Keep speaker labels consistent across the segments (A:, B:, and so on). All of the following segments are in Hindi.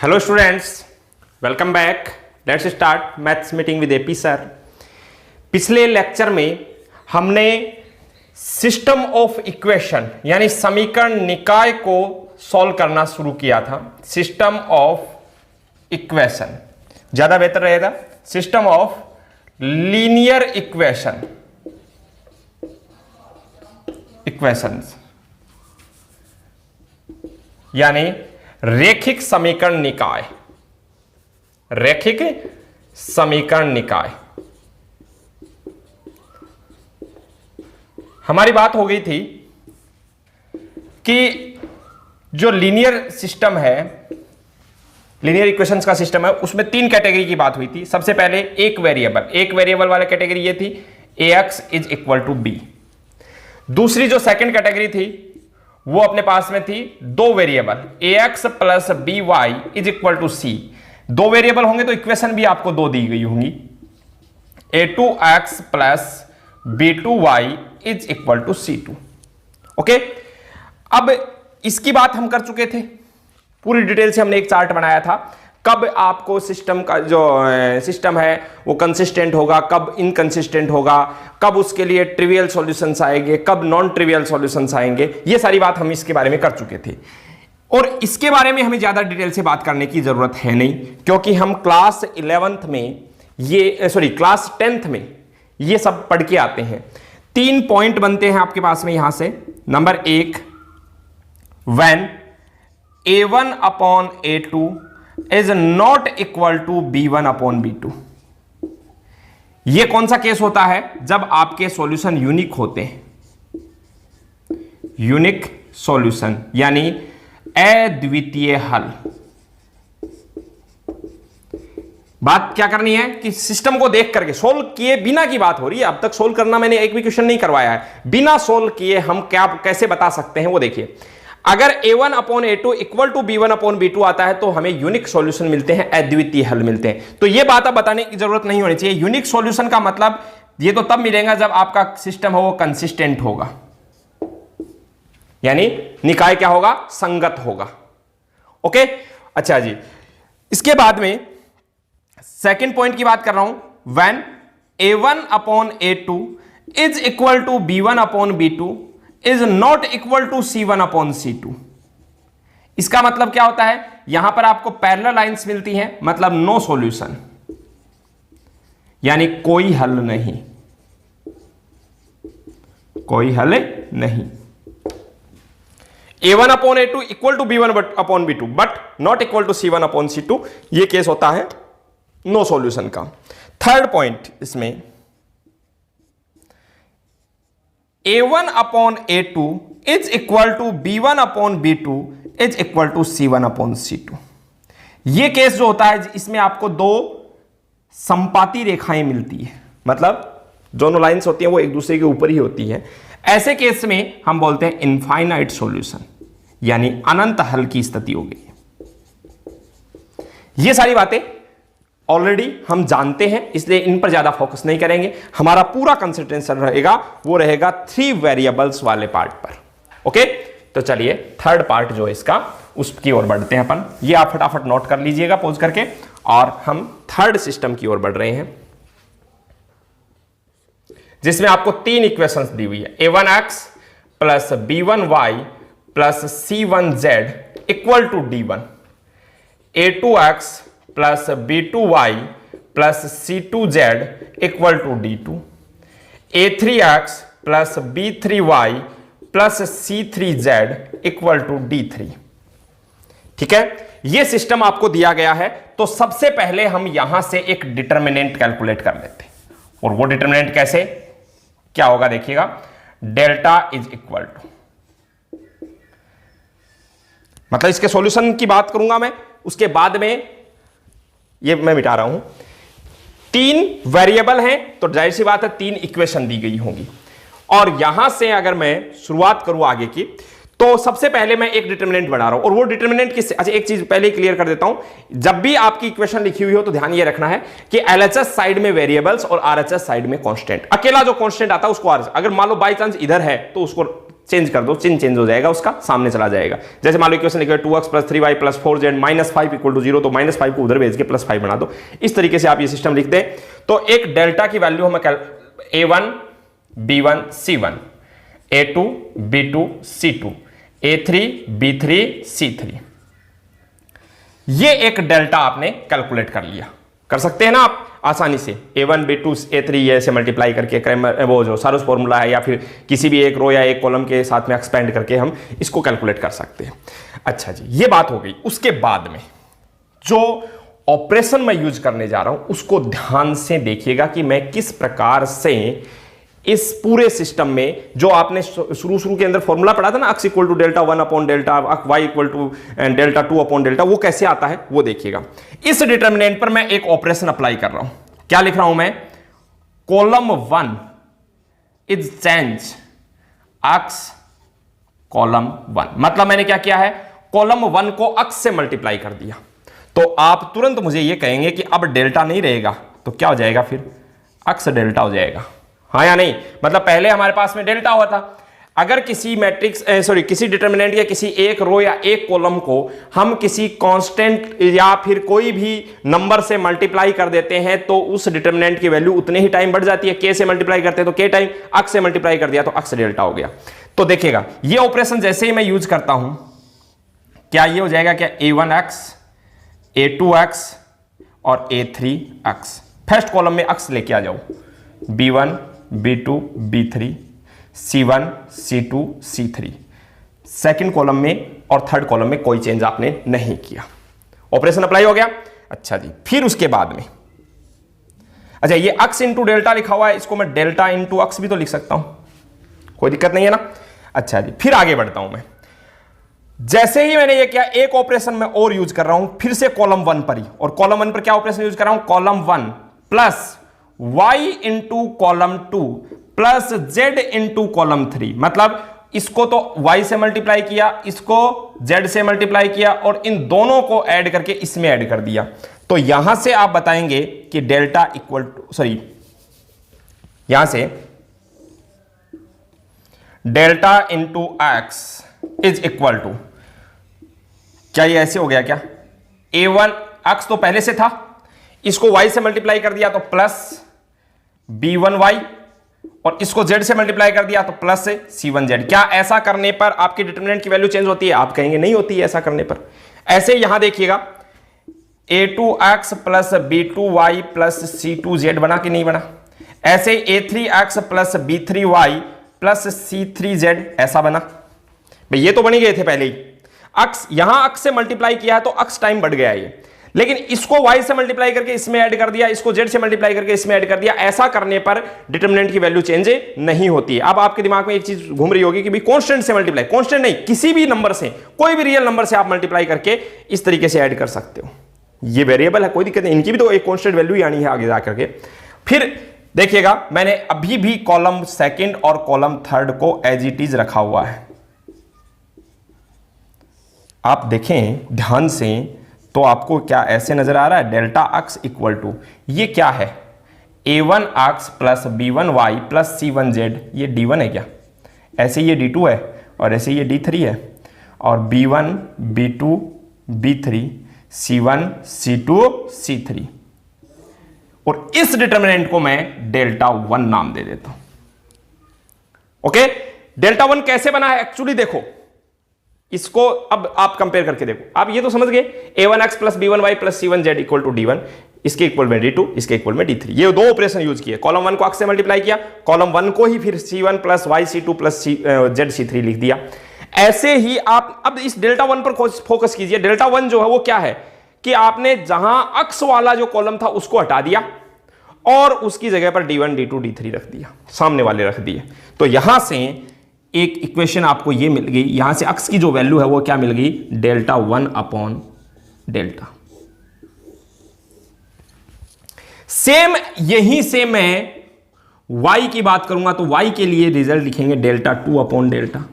A: Hello students, welcome back. Let's start maths meeting with AP sir. पिछले लेक्चर में हमने सिस्टम ऑफ इक्वेशन यानी समीकरण निकाय को सॉल्व करना शुरू किया था। सिस्टम ऑफ इक्वेशन ज्यादा बेहतर रहेगा। सिस्टम ऑफ लीनियर इक्वेशंस यानी रैखिक समीकरण निकाय। रैखिक समीकरण निकाय हमारी बात हो गई थी कि जो लीनियर सिस्टम है, लीनियर इक्वेशंस का सिस्टम है, उसमें तीन कैटेगरी की बात हुई थी। सबसे पहले एक वेरिएबल वाला कैटेगरी ये थी ax is equal to b. दूसरी जो सेकंड कैटेगरी थी वो अपने पास में थी दो variable ax plus B Y is equal to C. दो वेरिएबल होंगे तो इक्वेशन भी आपको दो दी गई होंगी, a2x plus b2y is equal to c2। Okay, अब इसकी बात हम कर चुके थे, पूरी डिटेल से हमने एक चार्ट बनाया था। कब आपको सिस्टम का जो सिस्टम है वो कंसिस्टेंट होगा, कब इनकंसिस्टेंट होगा, कब उसके लिए ट्रिवियल सॉल्यूशंस आएंगे, कब नॉन ट्रिवियल सॉल्यूशंस आएंगे, ये सारी बात हम इसके बारे में कर चुके थे। और इसके बारे में हमें ज्यादा डिटेल से बात करने की जरूरत है नहीं, क्योंकि हम क्लास 11th में क्लास 10th में ये सब पढ़ के आते हैं। 3 पॉइंट बनते हैं आपके पास में यहां से। Number 1, when a1 upon a2 is not equal to b1 upon b2। यह कौन सा केस होता है? जब आपके सॉल्यूशन यूनिक होते हैं। यूनिक सॉल्यूशन यानी अद्वितीय हल। बात क्या करनी है कि सिस्टम को देख करके, सोल्व किए बिना की बात हो रही है। अब तक सोल्व करना मैंने एक भी क्वेश्चन नहीं करवाया है। बिना सोल्व किए हम क्या कैसे बता सकते हैं वो देखिए। अगर a1 upon a2 equal to b1 upon b2 आता है तो हमें यूनिक सॉल्यूशन मिलते हैं, अद्वितीय हल मिलते हैं। तो ये बात अब बताने की जरूरत नहीं होनी चाहिए। यूनिक सॉल्यूशन का मतलब ये तो तब मिलेगा जब आपका सिस्टम हो वो कंसिस्टेंट होगा, यानी निकाय क्या होगा? संगत होगा। ओके, अच्छा जी। इसके बाद में सेकेंड पॉइंट की बात कर रहा हूं, when a1 upon a2 is equal to b1 upon b2 is not equal to c1 upon c2। इसका मतलब क्या होता है? यहां पर आपको पैरेलल लाइंस मिलती हैं, मतलब नो सॉल्यूशन, यानी कोई हल नहीं, कोई हल नहीं। a1 upon a2 equal to b1 upon b2 but not equal to c1 upon c2, यह केस होता है नो सॉल्यूशन का। थर्ड पॉइंट इसमें, a1 upon a2 is equal to b1 upon b2 is equal to c1 upon c2। यह केस जो होता है इसमें आपको दो संपाती रेखाएं मिलती है, मतलब दोनों लाइंस होती हैं वो एक दूसरे के ऊपर ही होती है। ऐसे केस में हम बोलते हैं इनफाइनाइट सॉल्यूशन, यानी अनंत हल की स्थिति हो गई। ये सारी बातें ऑलरेडी हम जानते हैं, इसलिए इन पर ज्यादा फोकस नहीं करेंगे। हमारा पूरा कंसंट्रेशन रहेगा वो रहेगा 3 वेरिएबल्स वाले पार्ट पर। ओके, तो चलिए थर्ड पार्ट जो है इसका, उसकी ओर बढ़ते हैं अपन। ये आप फटाफट नोट कर लीजिएगा पॉज करके, और हम थर्ड सिस्टम की ओर बढ़ रहे हैं, जिसमें आपको 3 इक्वेशंस दी हुई है। a1x plus b1y plus c1z equal to d1, a2x plus b2y plus c2z equal to d2, a3x plus b3y plus c3z equal to d3। ठीक है, यह सिस्टम आपको दिया गया है। तो सबसे पहले हम यहां से एक डिटर्मिनेंट कैलकुलेट कर लेते हैं। और वो डिटर्मिनेंट कैसे क्या होगा देखिएगा, डेल्टा इज इक्वल टू, मतलब इसके सॉल्यूशन की बात करूंगा मैं, उसके बाद में ये मैं मिटा रहा हूं। 3 वेरिएबल हैं तो जाहिर सी बात है 3 इक्वेशन दी गई होंगी। और यहां से अगर मैं शुरुआत करूं आगे की, तो सबसे पहले मैं एक डिटर्मिनेंट बना रहा हूं। और वो डिटर्मिनेंट किससे? अच्छा, एक चीज पहले क्लियर कर देता हूं। जब भी आपकी इक्वेशन लिखी हुई हो तो ध्यान ये रखना है कि एलएचएस साइड में वेरिएबल्स और आरएचएस साइड में कांस्टेंट। अकेला जो कांस्टेंट आता है उसको अगर मान लो बाई चांस इधर है तो उसको चेंज कर दो, चिन्ह चेंज हो जाएगा, उसका सामने चला जाएगा। जैसे मान लो इक्वेशन लिखे 2x + 3y + 4z -5 = 0, तो -5 को उधर भेज के +5 बना दो। इस तरीके से आप ये सिस्टम लिख दें तो एक डेल्टा की वैल्यू हमें a1 b1 c1, a2 b2 c2, a3 b3 c3, ये एक डेल्टा आपने कैलकुलेट कर लिया। कर सकते हैं ना आप आसानी से, a1 b2 a3 ये ऐसे मल्टीप्लाई करके क्रैमर वो जो सारोस फॉर्मूला है, या फिर किसी भी एक रो या एक कॉलम के साथ में एक्सपेंड करके हम इसको कैलकुलेट कर सकते हैं। अच्छा जी, ये बात हो गई। उसके बाद में जो ऑपरेशन मैं यूज करने जा रहा हूं उसको ध्यान से देखिएगा कि मैं किस प्रकार से इस पूरे सिस्टम में जो आपने शुरू के अंदर फॉर्मूला पढ़ा था ना, x = Δ1/Δ, y = Δ2/Δ, वो कैसे आता है वो देखिएगा। इस डिटर्मिनेंट पर मैं एक ऑपरेशन अप्लाई कर रहा हूं। क्या लिख रहा हूं मैं? Column 1 is change x column 1, मतलब मैंने क्या किया है, कॉलम 1 को x से मल्टीप्लाई कर दिया। तो आप तुरंत मुझे ये कहेंगे कि अब डेल्टा नहीं रहेगा, तो क्या हो जाएगा फिर? x डेल्टा हो जाएगा, हाँ या नहीं? मतलब पहले हमारे पास में डेल्टा हुआ था। अगर किसी मैट्रिक्स किसी डिटर्मिनेंट या किसी एक रो या एक कॉलम को हम किसी कांस्टेंट या फिर कोई भी नंबर से मल्टीप्लाई कर देते हैं तो उस डिटर्मिनेंट की वैल्यू उतने ही टाइम बढ़ जाती है। k से मल्टीप्लाई करते हैं तो k टाइम, x से मल्टीप्लाई कर दिया तो x डेल्टा हो गया। तो देखिएगा ये ऑपरेशन जैसे ही मैं यूज करता हूं, क्या ये हो जाएगा क्या? a1x, a2x और a3x। फर्स्ट कॉलम में x लेके आ जाओ, b1 b2 b3 c1 c2 c3। Second column में और थर्ड कॉलम में कोई चेंज आपने नहीं किया, ऑपरेशन अप्लाई हो गया। अच्छा जी, फिर उसके बाद में, अच्छा ये x इंटू डेल्टा लिखा हुआ है, इसको मैं डेल्टा इंटू x भी तो लिख सकता हूं, कोई दिक्कत नहीं है ना। अच्छा जी, फिर आगे बढ़ता हूं मैं। जैसे ही मैंने ये किया, एक ऑपरेशन में और यूज कर रहा हूं फिर से कॉलम 1 पर ही, और कॉलम 1 पर क्या ऑपरेशन यूज कर रहा हूं? Column 1 plus y into column 2 plus z into column 3। मतलब इसको तो y से मल्टीप्लाई किया, इसको z से मल्टीप्लाई किया, और इन दोनों को ऐड करके इसमें ऐड कर दिया। तो यहां से आप बताएंगे कि डेल्टा इक्वल टू, यहां से delta into x is equal to, क्या ये ऐसे हो गया क्या? a1 x तो पहले से था, इसको y से मल्टीप्लाई कर दिया तो प्लस b1y, और इसको z से मल्टीप्लाई कर दिया तो प्लस c1z। क्या ऐसा करने पर आपकी डिटरमिनेंट की वैल्यू चेंज होती है? आप कहेंगे नहीं होती है ऐसा करने पर। ऐसे यहां देखिएगा, a2x plus b2y plus c2z बना कि नहीं बना? ऐसे a3x plus b3y plus c3z ऐसा बना। भाई ये तो बन ही गए थे पहले ही। x यहां x से मल्टीप्लाई किया है तो x टाइम बढ़ गया ये, लेकिन इसको y से मल्टीप्लाई करके इसमें ऐड कर दिया, इसको z से मल्टीप्लाई करके इसमें ऐड कर दिया। ऐसा करने पर डिटरमिनेंट की वैल्यू चेंज नहीं होती है। अब आपके दिमाग में एक चीज घूम रही होगी कि भाई कांस्टेंट से मल्टीप्लाई, कांस्टेंट नहीं, किसी भी नंबर से, कोई भी रियल नंबर से आप मल्टीप्लाई करके इस तरीके से ऐड कर सकते हो। ये वेरिएबल है, कोई दिक्कत नहीं, इनकी भी तो एक कांस्टेंट वैल्यू ही आनी है आगे जाकर के। फिर देखिएगा, मैंने अभी भी कॉलम सेकंड और कॉलम थर्ड को एज इट इज रखा हुआ है। आप देखें ध्यान से तो आपको क्या ऐसे नजर आ रहा है? डेल्टा x इक्वल टू, ये क्या है? a1x plus b1y plus c1z, ये d1 है क्या? ऐसे ये d2 है, और ऐसे ये d3 है, और b1 b2 b3 c1 c2 c3, और इस डिटरमिनेंट को मैं डेल्टा 1 नाम दे देता हूं। ओके, डेल्टा 1 कैसे बना है एक्चुअली देखो, इसको अब आप कंपेयर करके देखो। आप ये तो समझ गए, a1x plus b1y plus c1z equal to d1, इसके इक्वल में d2, इसके इक्वल में d3। ये दो ऑपरेशन यूज किए। कॉलम 1 को x से मल्टीप्लाई किया, कॉलम 1 को ही फिर c1 plus y c2 plus z c3 लिख दिया। ऐसे ही आप अब इस डेल्टा 1 पर फोकस कीजिए। डेल्टा 1 जो है वो क्या है कि आपने जहां x वाला जो कॉलम था उसको हटा दिया और उसकी जगह पर d1 d2 d3 रख दिया, सामने वाले रख दिए। तो यहां से एक इक्वेशन आपको ये मिल गई, यहां से x की जो वैल्यू है वो क्या मिल गई? Delta 1 upon delta. सेम यहीं से मैं y की बात करूंगा तो y के लिए रिजल्ट लिखेंगे डेल्टा 2 अपॉन डेल्टा,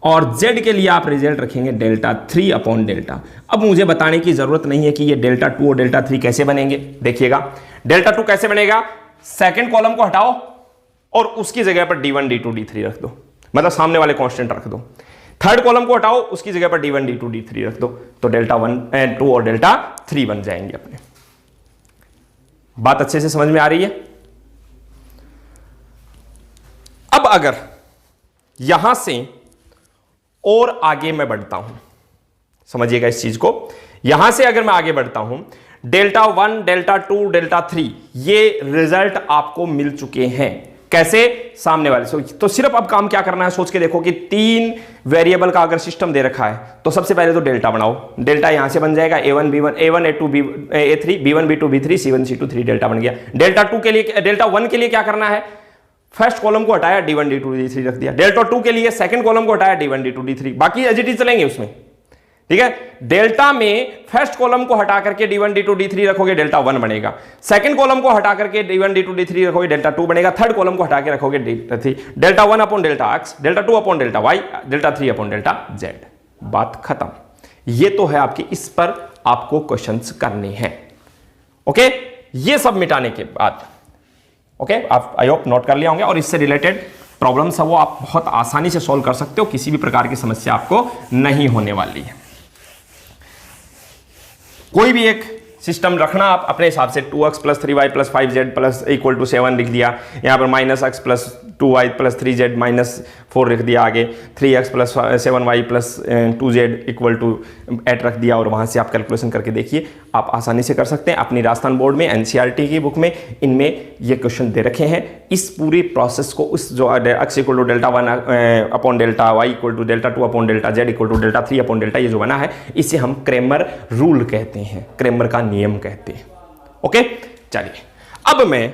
A: और z के लिए आप रिजल्ट रखेंगे डेल्टा 3 अपॉन डेल्टा। अब मुझे बताने की जरूरत नहीं है कि ये डेल्टा 2 और डेल्टा 3 कैसे बनेंगे। देखिएगा डेल्टा 2 कैसे बनेगा, सेकंड कॉलम को हटाओ और उसकी जगह पर d1 d2 d3 रख दो। मतलब सामने वाले कांस्टेंट रख दो। थर्ड कॉलम को हटाओ, उसकी जगह पर D1 D2 D3 रख दो, तो डेल्टा 1 2 और डेल्टा 3 बन जाएंगे अपने। बात अच्छे से समझ में आ रही है? अब अगर यहां से और आगे मैं बढ़ता हूं, समझिएगा इस चीज को, यहां से अगर मैं आगे बढ़ता हूं, डेल्टा 1 डेल्टा 2 डेल्टा 3 ये रिजल्ट आपको मिल चुके हैं। कैसे? सामने वाले से। तो सिर्फ अब काम क्या करना है, सोच के देखो कि 3 वेरिएबल का अगर सिस्टम दे रखा है तो सबसे पहले तो डेल्टा बनाओ। डेल्टा यहां से बन जाएगा A1 B1 A1 A2 A3 B1 B2 B3 C1 C2 3 delta बन गया। डेल्टा 2 के लिए, डेल्टा 1 के लिए क्या करना है, फर्स्ट कॉलम को हटाया D1 D2 D3 रख दिया। डेल्टा 2 के लिए सेकंड कॉलम को हटाया D1 D2 D3, बाकी एज इट इज चलेंगे उसमें, ठीक है। डेल्टा में फर्स्ट कॉलम को हटा करके D1 D2 D3 रखोगे, डेल्टा 1 बनेगा। सेकंड कॉलम को हटा करके D1 D2 D3 रखोगे, डेल्टा 2 बनेगा। थर्ड कॉलम को हटा के रखोगे delta 3, delta 1 upon delta x, delta 2 upon delta y, delta 3 upon delta z। बात खत्म। ये तो है आपकी, इस पर आपको क्वेश्चंस करने हैं। ओके, ये सब मिटाने के बाद, ओके, आप आई होप नोट कर लिया होंगे, और इससे रिलेटेड प्रॉब्लम्स है वो आप बहुत आसानी से सॉल्व कर सकते हो, किसी भी प्रकार की समस्या आपको नहीं होने वाली है। कोई भी एक सिस्टम रखना आप अपने हिसाब से, 2x plus 3y plus 5z plus equal to 7 लिख दिया, यहाँ पर minus x plus 2y plus 3z minus 4 लिख दिया, आगे 3x plus 7y plus 2z equal to 8 रख दिया, और वहाँ से आप कैलकुलेशन करके देखिए, आप आसानी से कर सकते हैं। अपनी राजस्थान बोर्ड में NCERT की बुक में इनमें ये क्वेश्चन दे रखे हैं। इस पूरी प्रोसेस को, उस जो x equal to delta 1 upon delta y equal to delta 2 upon delta z equal to delta 3 upon delta, ये जो बना है इसे हम क्रेमर रूल कहते हैं, क्रेमर का नियम कहते हैं। ओके, चलिए अब मैं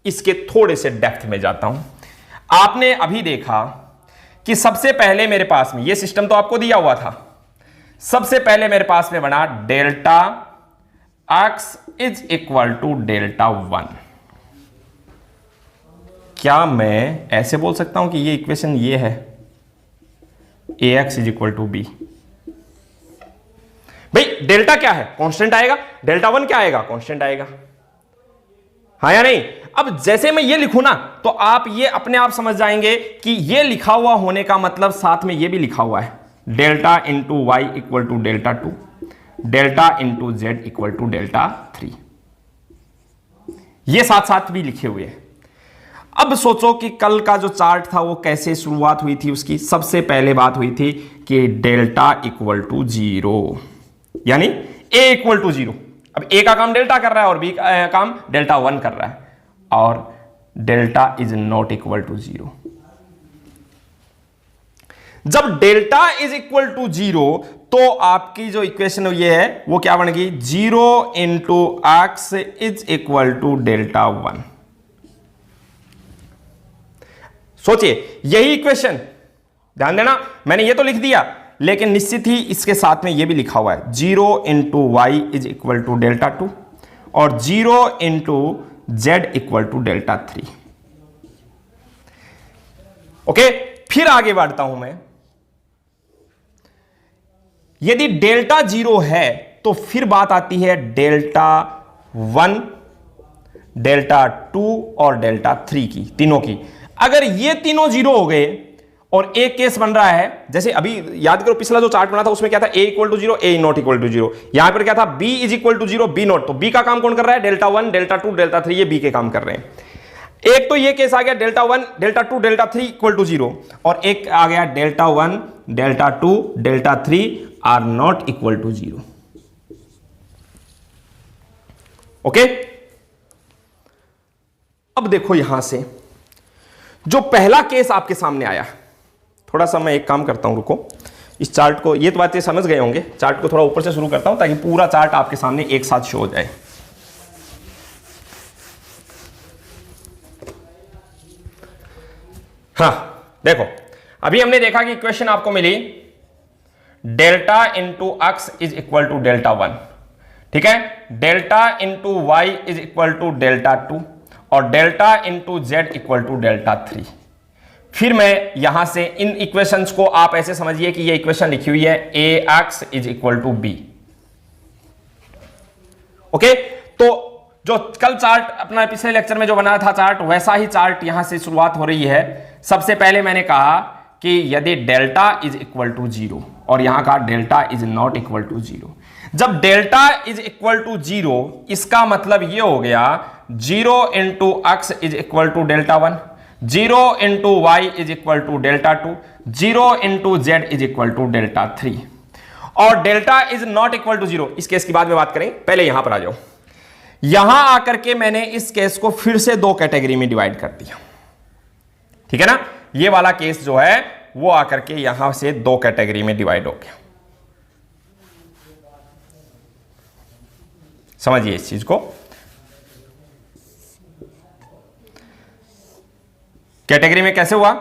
A: इसके थोड़े से डेप्थ में जाता हूं। आपने अभी देखा कि सबसे पहले मेरे पास में ये सिस्टम तो आपको दिया हुआ था, सबसे पहले मेरे पास में बना delta x is equal to delta 1। क्या मैं ऐसे बोल सकता हूं कि ये इक्वेशन ये है, ax is equal to b? भाई डेल्टा क्या है, कांस्टेंट आएगा, डेल्टा 1 क्या आएगा, कांस्टेंट आएगा, हाँ या नहीं? अब जैसे मैं ये लिखूं ना, तो आप ये अपने आप समझ जाएंगे कि ये लिखा हुआ होने का मतलब साथ में ये भी लिखा हुआ है, delta into y equal to delta 2, delta into Z equal to delta 3, ये साथ साथ भी लिखे हुए हैं। अब सोचो कि कल का जो चार्ट था वो कैसे शुरुआत हुई थी उसकी। सबसे पहले बात हुई थी कि डेल्टा इक्वल टू 0, यानी a इक्वल टू 0। अब a का काम डेल्टा कर रहा है और b का काम डेल्टा 1 कर रहा है, और delta is not equal to 0। जब डेल्टा इज इक्वल टू 0 तो आपकी जो इक्वेशन ये है वो क्या बन गई, 0 into x is equal to delta 1। सोचिए, यही इक्वेशन, ध्यान देना मैंने ये तो लिख दिया, लेकिन निश्चित ही इसके साथ में ये भी लिखा हुआ है, 0 into Y is equal to delta 2 और 0 into Z equal to delta 3। Okay, फिर आगे बढ़ता हूं मैं। यदि डेल्टा 0 है तो फिर बात आती है डेल्टा 1, डेल्टा 2 और डेल्टा 3 की, तीनों की। अगर ये तीनों 0 हो गए और एक केस बन रहा है, जैसे अभी याद करो पिछला जो चार्ट बना था उसमें क्या था, a equal to 0 a not equal to 0। यहां पर क्या था, b is equal to 0 b not. तो b का काम कौन कर रहा है, डेल्टा 1 डेल्टा 2 डेल्टा 3, ये b के काम कर रहे हैं। एक तो ये केस आ गया delta 1 delta 2 delta 3 equal to 0, और एक आ गया delta 1 delta 2 delta 3 are not equal to 0। Okay, अब देखो यहां से जो पहला केस आपके सामने आया, थोड़ा सा मैं एक काम करता हूं, रुको, इस चार्ट को, ये तो बातें समझ गए होंगे, चार्ट को थोड़ा ऊपर से शुरू करता हूं ताकि पूरा चार्ट आपके सामने एक साथ शो हो जाए। हाँ देखो, अभी हमने देखा कि इक्वेशन आपको मिली delta into x is equal to delta 1, ठीक है, delta into Y is equal to delta 2 और delta into Z equal to delta 3। फिर मैं यहां से इन इक्वेशंस को आप ऐसे समझिए कि ये इक्वेशन लिखी हुई है ax is equal to b। Okay, तो जो कल चार्ट अपना पिछले लेक्चर में जो बनाया था चार्ट, वैसा ही चार्ट यहां से शुरुआत हो रही है। सबसे पहले मैंने कहा कि यदि डेल्टा इज इक्वल टू 0 और यहां का delta is not equal to 0, जब डेल्टा इज इक्वल टू 0 इसका मतलब ये हो गया 0 into x is equal to delta 1, 0 into Y is equal to delta 2, 0 into z is equal to delta 3, और delta is not equal to 0। इस केस की बाद में बात करें, पहले यहां पर आ जाओ। यहां आकर के मैंने इस केस को फिर से दो कैटेगरी में डिवाइड कर दिया, ठीक है ना। ये वाला केस जो है वो आकर के यहां से दो कैटेगरी में डिवाइड हो गया। समझिए इस चीज को। कैटेगरी में कैसे हुआ,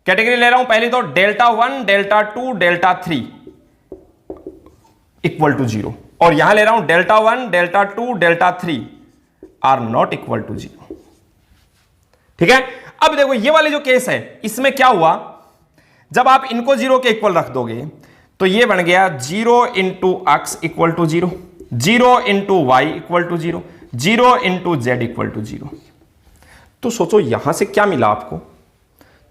A: कैटेगरी ले रहा हूं पहले तो delta 1, delta 2, delta 3 equal to 0, और यहां ले रहा हूं delta 1, delta 2, delta 3 are not equal to 0, ठीक है। अब देखो ये वाले जो केस है इसमें क्या हुआ, जब आप इनको 0 के इक्वल रख दोगे तो ये बन गया 0 into x equal to 0, 0 into y equal to 0, 0 into Z equal to 0। तो सोचो यहां से क्या मिला आपको,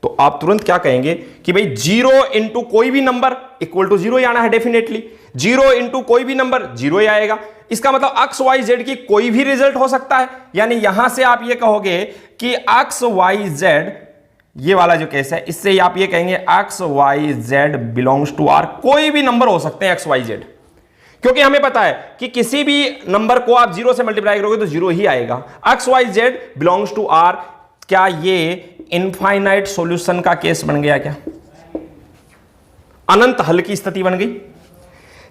A: तो आप तुरंत क्या कहेंगे कि भाई 0 इंटू कोई भी नंबर इक्वल टू 0 ही आना है डेफिनेटली, 0 इंटू कोई भी नंबर 0 ही आएगा। इसका मतलब एक्स वाई जेड की कोई भी रिजल्ट हो सकता है, यानी यहां से आप ये कहोगे कि एक्स वाई जेड, ये वाला जो केस है इससे आप ये कहेंगे x y z belongs to R, कोई भी नंबर हो सकते हैं एक्स वाई जेड, क्योंकि हमें पता है कि किसी भी नंबर को आप 0 से मल्टीप्लाई करोगे तो 0 ही आएगा। X y z belongs to R, क्या ये इनफाइनाइट सॉल्यूशन का केस बन गया, क्या अनंत हल की स्थिति बन गई।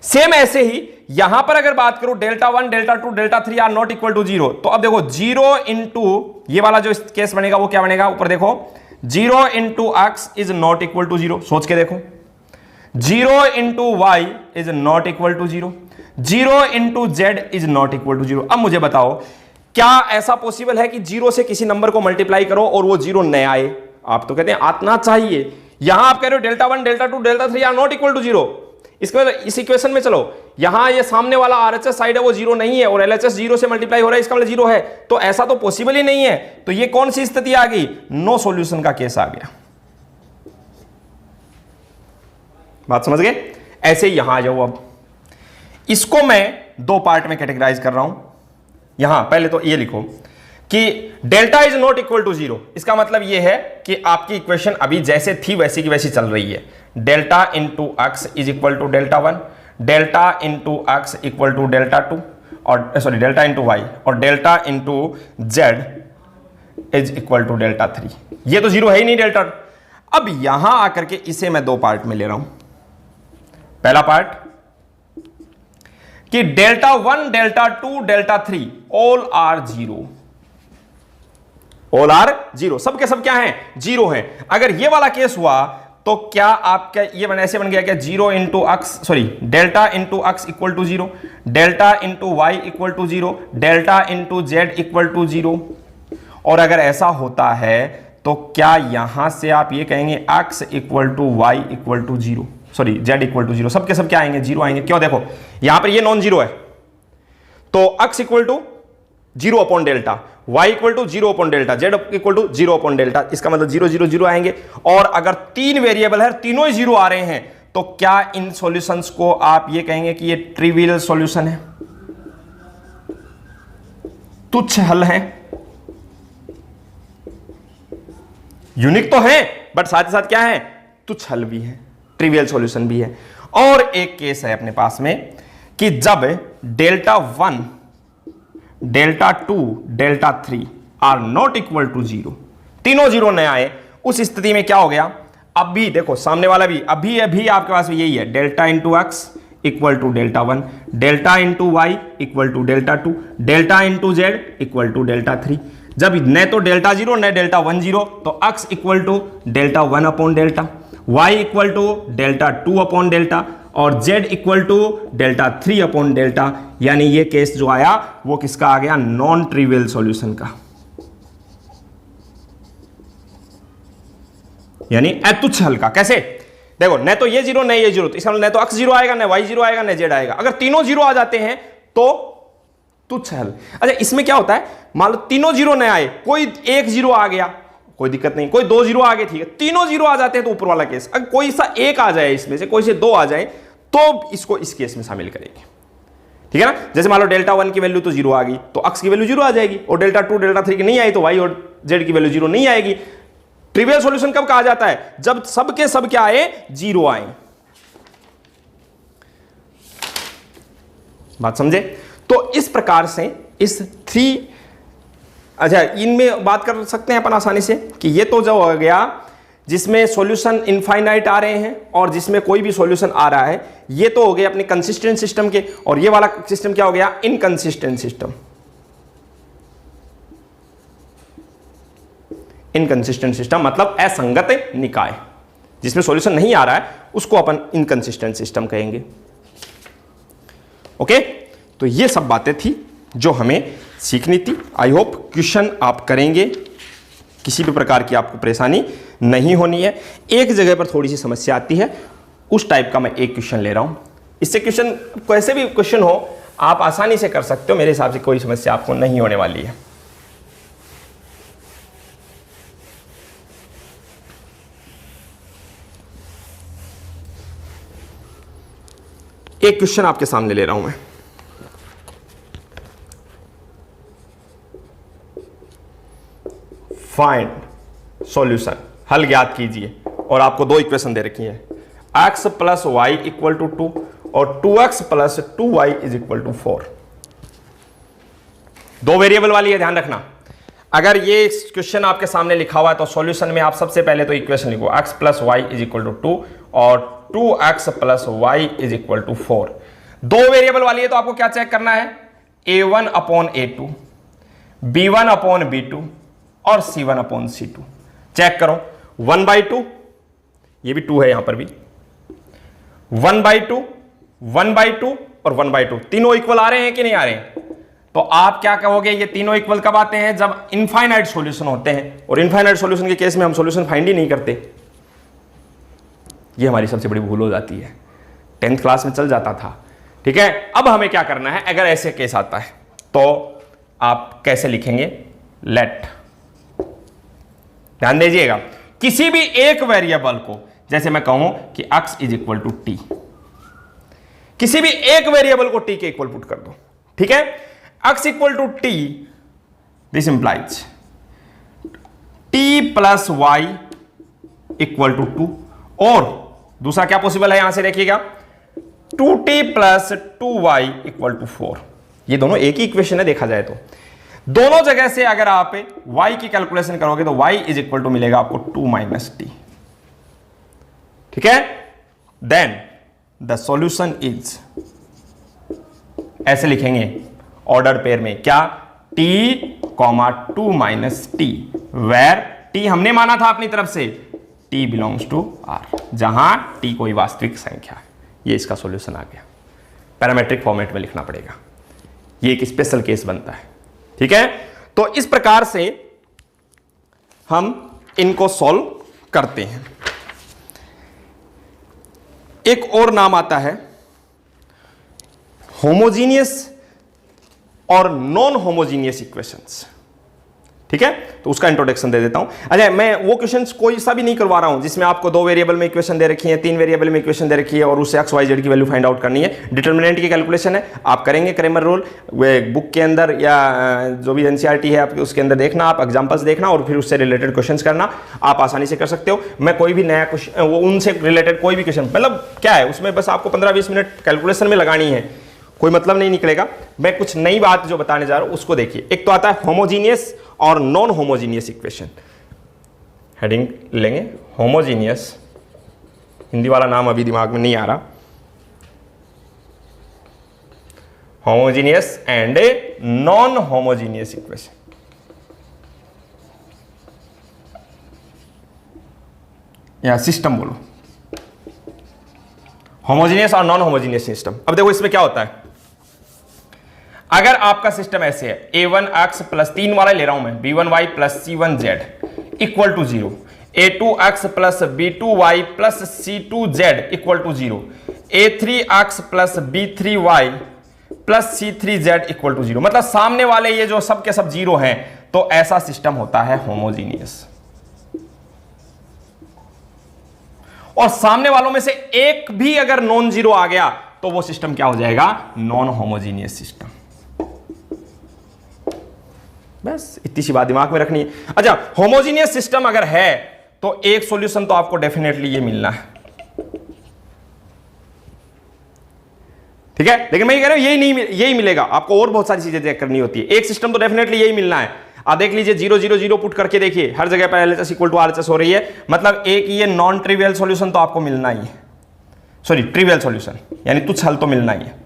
A: सेम ऐसे ही यहां पर अगर बात करूं delta 1, delta 2, delta 3 are not equal to 0, तो अब देखो 0 इंटू ये वाला जो केस बनेगा वो क्या बनेगा, ऊपर देखो 0 into x is not equal to 0, सोच के देखो, 0 into Y is not equal to 0, 0 into z is not equal to 0। अब मुझे बताओ क्या ऐसा पॉसिबल है कि 0 से किसी नंबर को मल्टीप्लाई करो और वो 0 न आए? आप तो कहते हैं आना चाहिए। यहां आप कह रहे हो delta 1, delta 2, delta 3 are not equal to 0। इसके बाद इस इक्वेशन में चलो, यहां ये सामने वाला आरएचएस साइड है वो 0 नहीं है और एलएचएस 0 से मल्टीप्लाई हो रहा है, इसका मतलब 0 है, तो ऐसा तो पॉसिबल ही नहीं है। तो ये कौन सी स्थिति आ गई, नो सॉल्यूशन का केस आ गया। बात समझ गए? ऐसे ही यहां आ जाओ। अब इसको मैं दो पार्ट में कैटेगराइज कर रहा हूं। यहां पहले तो ये लिखो कि delta is not equal to 0, इसका मतलब ये है कि आपकी इक्वेशन अभी जैसे थी वैसी की वैसी चल रही है। Delta into x is equal to delta 1, delta into x equal to delta 2, और सॉरी डेल्टा इंटू वाई, और delta into z is equal to delta 3। ये तो 0 है ही नहीं डेल्टा। अब यहां आकर के इसे मैं दो पार्ट में ले रहा हूं। पहला पार्ट कि delta 1, delta 2, delta 3 all are 0, all are 0, सब के सब क्या हैं, 0 हैं। अगर ये वाला केस हुआ तो क्या आपका ये ऐसे बन गया क्या, 0 into x, sorry delta into x equal to 0, delta into y equal to 0, delta into Z equal to 0। और अगर ऐसा होता है तो क्या यहां से आप ये कहेंगे x equal to y equal to 0, sorry z equal to 0, सब के सब क्या आएंगे, 0 आएंगे। क्यों, देखो यहां पर ये नॉन 0 है, तो x equal to 0 upon delta, y equal to 0 upon delta, z equal to 0 upon delta, इसका मतलब 0 0 0 आएंगे। और अगर तीन वेरिएबल है, तीनों ही 0 आ रहे हैं, तो क्या इन सॉल्यूशंस को आप ये कहेंगे कि ये ट्रिवियल सॉल्यूशन है, तुच्छ हल है? यूनिक तो है बट साथ ही साथ क्या है, तुच्छ हल भी है, ट्रिवियल सॉल्यूशन भी है। और एक केस है अपने पास में कि जब delta 1, delta 2, delta 3 are not equal to 0, तीनों 0 न आए, उस स्थिति में क्या हो गया, अब भी देखो सामने वाला भी अभी आपके पास भी यही है, delta into x equal to delta 1, delta into y equal to delta 2, delta into Z equal to delta 3। जब न तो डेल्टा 0 न डेल्टा 1 0, तो x equal to delta 1 upon delta, y equal to delta 2 upon delta, और z equal to delta 3 upon delta. यानी ये केस जो आया वो किसका आ गया, नॉन ट्रिवियल सॉल्यूशन का, यानी अतुच्छ हल का। कैसे, देखो न तो ये 0 न ये 0, तो इसका मतलब न तो x 0 आएगा, न y 0 आएगा, न z आएगा। अगर तीनों 0 आ जाते हैं तो तुच्छ हल। अच्छा इसमें क्या होता है, मान लो तीनों 0 न आए, कोई एक 0 आ गया, कोई दिक्कत नहीं, कोई 2 जीरो आ गए ठीक है, तीनों जीरो आ जाते हैं तो ऊपर वाला केस, अगर कोई सा एक आ जाए इसमें से, कोई से 2 आ जाए तो इसको इस केस में शामिल करेंगे, ठीक है ना। जैसे मान लो डेल्टा 1 की वैल्यू तो 0 आ गई तो अक्स की वैल्यू 0 आ जाएगी, और डेल्टा 2 डेल्टा 3 की नहीं आई तो वाई और जेड की वैल्यू 0 नहीं आएगी। ट्रिवियल सॉल्यूशन कब कहा जाता है? जब सब के सब क्या आए, 0 आए। बात समझे? तो इस प्रकार से इस 3, अच्छा इनमें बात कर सकते हैं अपन आसानी से कि ये तो जो हो गया जिसमें सॉल्यूशन इनफाइनाइट आ रहे हैं और जिसमें कोई भी सॉल्यूशन आ रहा है, ये तो हो गए अपने कंसिस्टेंट सिस्टम के, और ये वाला सिस्टम क्या हो गया, इनकंसिस्टेंट सिस्टम। इनकंसिस्टेंट सिस्टम मतलब असंगत निकाय, जिसमें सॉल्यूशन नहीं आ रहा है उसको अपन इनकंसिस्टेंट सिस्टम कहेंगे। ओके, तो ये सब बातें थी जो हमें सीखनी थी। आई होप क्वेश्चन आप करेंगे, किसी भी प्रकार की आपको परेशानी नहीं होनी है। एक जगह पर थोड़ी सी समस्या आती है, उस टाइप का मैं एक क्वेश्चन ले रहा हूं। इससे क्वेश्चन कैसे भी क्वेश्चन हो आप आसानी से कर सकते हो, मेरे हिसाब से कोई समस्या आपको नहीं होने वाली है। एक क्वेश्चन आपके सामने ले रहा हूं मैं। फाइंड सॉल्यूशन, हल ज्ञात कीजिए, और आपको 2 इक्वेशन दे रखी है, x plus y equal to 2 और 2x plus 2y is equal to 4। 2 variable वाली है, ध्यान रखना। अगर ये क्वेश्चन आपके सामने लिखा हुआ है तो सॉल्यूशन में आप सबसे पहले तो इक्वेशन लिखो, x plus y is equal to 2 और 2x plus y is equal to 4। 2 variable वाली है तो आपको क्या चेक करना है, a1 upon a2, b1 upon b2 और c1 अपॉन c2। चेक करो, 1/2, ये भी 2 है, यहां पर भी 1/2, 1/2 और 1/2, तीनों इक्वल आ रहे हैं कि नहीं आ रहे हैं? तो आप क्या कहोगे, ये तीनों इक्वल कब आते हैं, जब इनफाइनाइट सॉल्यूशन होते हैं, और इनफाइनाइट सॉल्यूशन के केस में हम सॉल्यूशन फाइंड ही नहीं करते। ये हमारी सबसे बड़ी भूल हो जाती है, 10th क्लास में चल जाता था, ठीक है। अब हमें क्या करना है, अगर ऐसे केस आता है तो आप कैसे लिखेंगे, लेट, ध्यान दीजिएगा, किसी भी एक वेरिएबल को, जैसे मैं कहूं कि x is equal to t, किसी भी एक वेरिएबल को t के इक्वल पुट कर दो, ठीक है। x equal to t, this implies t plus y equal to 2, और दूसरा क्या पॉसिबल है, यहां से देखिएगा 2t plus 2y equal to 4। ये दोनों एक ही इक्वेशन है देखा जाए तो। दोनों जगह से अगर आप y की कैलकुलेशन करोगे तो y इज इक्वल टू मिलेगा आपको 2 माइनस टी, ठीक है। देन द सॉल्यूशन इज, ऐसे लिखेंगे ऑर्डर पेयर में, क्या, t, 2 minus t, where t हमने माना था अपनी तरफ से t बिलोंग्स टू r, जहां t कोई वास्तविक संख्या है। ये इसका सॉल्यूशन आ गया, पैरामेट्रिक फॉर्मेट में लिखना पड़ेगा, ये एक स्पेशल केस बनता है, ठीक है। तो इस प्रकार से हम इनको सॉल्व करते हैं। एक और नाम आता है होमोजीनियस और नॉन होमोजीनियस इक्वेशंस, ठीक है। तो उसका इंट्रोडक्शन दे देता हूं। अच्छा, मैं वो क्वेश्चंस कोई सा भी नहीं करवा रहा हूं जिसमें आपको 2 वेरिएबल में इक्वेशन दे रखी है, 3 वेरिएबल में इक्वेशन दे रखी है और उससे x y z की वैल्यू फाइंड आउट करनी है। डिटर्मिनेंट की कैलकुलेशन है, आप करेंगे क्रेमर रूल, बुक के अंदर या जो भी एनसीईआरटी है आप उसके अंदर देखना, आप एग्जाम्पल्स देखना और फिर उससे रिलेटेड क्वेश्चन करना, आप आसानी से कर सकते हो। मैं कोई भी नया क्वेश्चन, वो उनसे रिलेटेड कोई भी क्वेश्चन, मतलब क्या है उसमें बस आपको 15-20 मिनट कैलकुलेशन में लगानी है, कोई मतलब नहीं निकलेगा। मैं कुछ नई बात जो बताने जा रहा हूं उसको देखिए। एक तो आता है होमोजीनियस और नॉन होमोजीनियस इक्वेशन, हेडिंग लेंगे होमोजीनियस, हिंदी वाला नाम अभी दिमाग में नहीं आ रहा, homogeneous and a non homogeneous equation. या सिस्टम बोलो, होमोजीनियस और नॉन होमोजीनियस सिस्टम। अब देखो इसमें क्या होता है, अगर आपका सिस्टम ऐसे है, a1x प्लस 3 वाला ले रहा हूं मैं, b1y plus c1z equal to 0, a2x plus b2y plus c2z equal to 0, a3x plus b3y plus c3z equal to 0, मतलब सामने वाले ये जो सब के सब 0 हैं, तो ऐसा सिस्टम होता है होमोजीनियस। और सामने वालों में से एक भी अगर नॉन जीरो आ गया तो वो सिस्टम क्या हो जाएगा? Non homogeneous system. बस इतनी सी बात दिमाग में रखनी है। अच्छा, होमोजीनियस सिस्टम अगर है तो एक सॉल्यूशन तो आपको डेफिनेटली ये मिलना है, ठीक है। लेकिन मैं ये कह रहा हूं यही मिलेगा आपको, और बहुत सारी चीजें चेक करनी होती है। एक सिस्टम तो डेफिनेटली यही मिलना है। आप देख लीजिए 0 0 0 पुट करके देखिए, हर जगह पर LHS इक्वल टू RHS हो रही है, मतलब एक ये नॉन ट्रिवियल सॉल्यूशन तो आपको मिलना ही है, सॉरी ट्रिवियल सॉल्यूशन यानी तुच्छ हल तो मिलना ही है।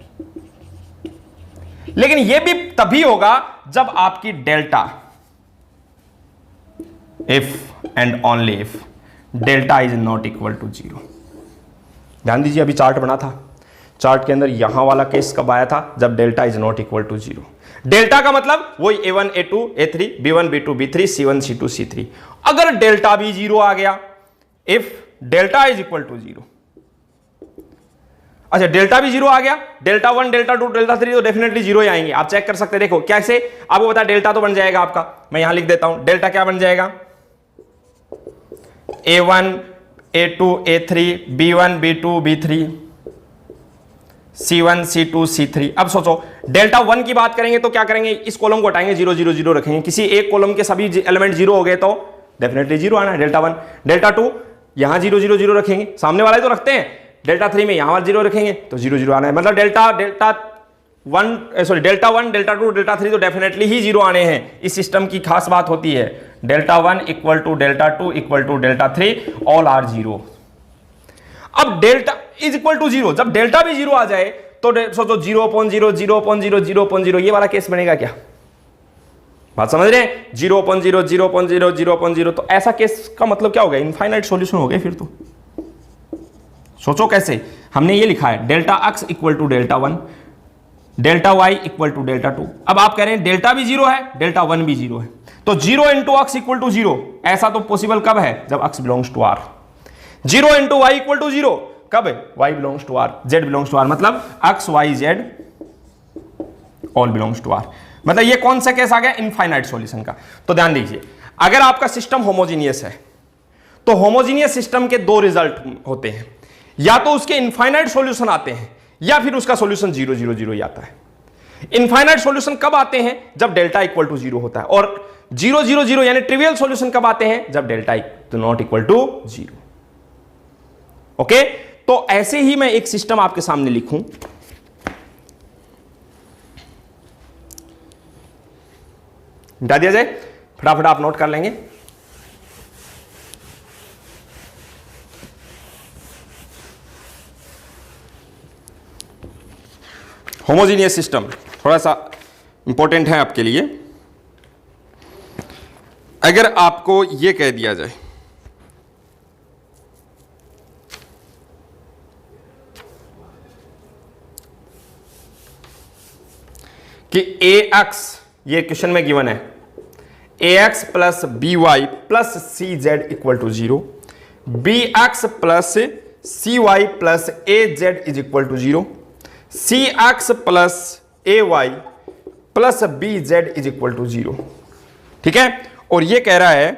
A: लेकिन ये भी तभी होगा जब आपकी delta, if and only if delta is not equal to 0। ध्यान दीजिए, अभी चार्ट बना था, चार्ट के अंदर यहां वाला केस कब आया था? जब delta is not equal to 0। Delta का मतलब वही A1 A2 A3 B1 B2 B3 C1 C2 C3। अगर डेल्टा भी 0 आ गया, if delta is equal to 0, अच्छा डेल्टा भी 0 आ गया, डेल्टा 1 डेल्टा 2 डेल्टा 3 तो डेफिनेटली 0 ही आएंगे। आप चेक कर सकते हैं, देखो कैसे आपको पता है डेल्टा तो बन जाएगा आपका, मैं यहां लिख देता हूं, डेल्टा क्या बन जाएगा? A1 A2 A3 B1 B2 B3 C1 C2 C3। अब सोचो डेल्टा 1 की बात करेंगे तो क्या करेंगे? इस कॉलम को हटाएंगे, 0 0 0 रखेंगे, किसी एक कॉलम के सभी एलिमेंट 0 हो गए तो डेफिनेटली 0 आना है डेल्टा 1। डेल्टा 2 यहां 0 0 0 रखेंगे, सामने वाले तो रखते हैं, डेल्टा 3 में यहां 0 रखेंगे तो 0 0 आना है, मतलब डेल्टा 1 डेल्टा 2 डेल्टा 3 तो डेफिनेटली ही 0 आने हैं। इस सिस्टम की खास बात होती है, delta 1 equal to delta 2 equal to delta 3 all are 0। अब डेल्टा इज इक्वल टू 0, जब डेल्टा भी 0 आ जाए तो सोचो 0.0 0.0 0.0 ये वाला केस बनेगा क्या? बात समझ रहे हैं? 0.0 0.0 0.0 तो ऐसा केस का मतलब क्या हो गया? इनफाइनाइट सॉल्यूशन हो गए फिर तो। सोचो कैसे, हमने ये लिखा है delta x equal to delta 1, delta y equal to delta 2। अब आप कह रहे हैं डेल्टा भी 0 है, डेल्टा 1 भी 0 है, तो 0 इंटू x इक्वल टू 0, ऐसा तो पॉसिबल कब है? जब x belongs to R। 0 into y equal to 0 कब है? y belongs to R, z belongs to R, मतलब x y z all belongs to R। मतलब ये कौन सा केस आ गया? इनफाइनाइट सॉल्यूशन का। तो ध्यान दीजिए, अगर आपका सिस्टम होमोजीनियस है तो होमोजीनियस सिस्टम के दो रिजल्ट होते हैं, या तो उसके इनफाइनाइट सॉल्यूशन आते हैं या फिर उसका सॉल्यूशन 0 0 0 ही आता है। इनफाइनाइट सॉल्यूशन कब आते हैं? जब डेल्टा इक्वल टू 0 होता है, और 0 0 0 यानी ट्रिवियल सॉल्यूशन कब आते हैं? जब delta not equal to 0। Okay, तो ऐसे ही मैं एक सिस्टम आपके सामने लिखूं, मिटा दिया जाए, फटाफट आप नोट कर लेंगे। होमोजीनियस सिस्टम थोड़ा सा इंपॉर्टेंट है आपके लिए। अगर आपको यह कह दिया जाए कि ax, ये क्वेश्चन में गिवन है, ax plus by plus cz equal to 0, bx plus cy plus az is equal to 0, cx plus ay plus bz is equal to 0। ठीक है, और ये कह रहा है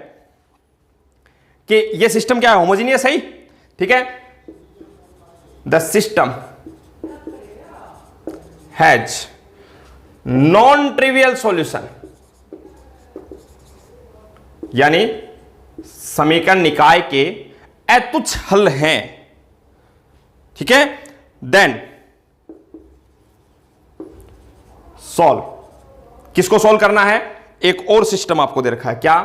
A: कि ये सिस्टम क्या है? होमोजीनियस है ही, ठीक है। The system has non trivial solution, यानी समीकरण निकाय के अतुच्छ हल हैं, ठीक है। देन सॉल्व, किसको सॉल्व करना है? एक और सिस्टम आपको दे रखा है, क्या?